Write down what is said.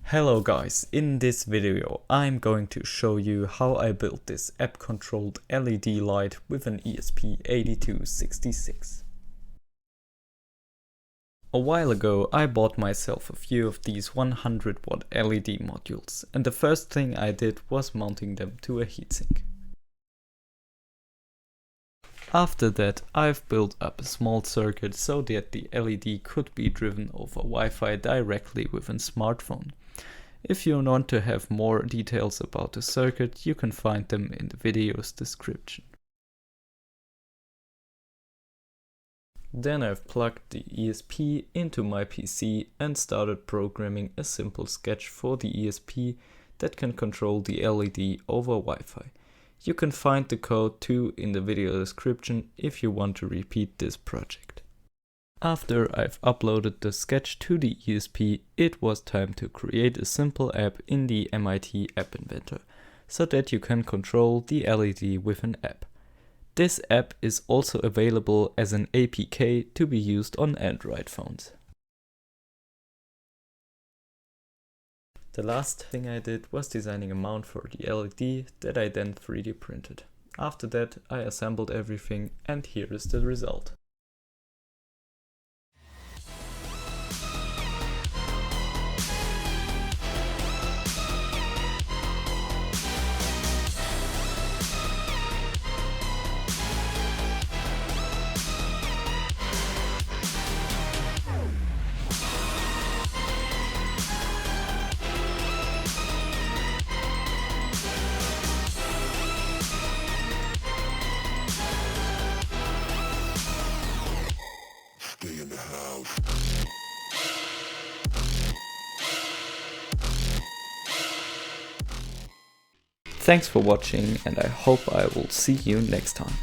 Hello guys, in this video I'm going to show you how I built this app controlled LED light with an ESP8266. A while ago I bought myself a few of these 100 watt LED modules, and the first thing I did was mounting them to a heatsink. After that I've built up a small circuit so that the LED could be driven over Wi-Fi directly with a smartphone. If you want to have more details about the circuit, you can find them in the video's description. Then I've plugged the ESP into my PC and started programming a simple sketch for the ESP that can control the LED over Wi-Fi. You can find the code too in the video description if you want to repeat this project. After I've uploaded the sketch to the ESP, it was time to create a simple app in the MIT App Inventor, so that you can control the LED with an app. This app is also available as an APK to be used on Android phones. The last thing I did was designing a mount for the LED that I then 3D printed. After that I assembled everything, and here is the result. In the house. Thanks for watching, and I hope I will see you next time.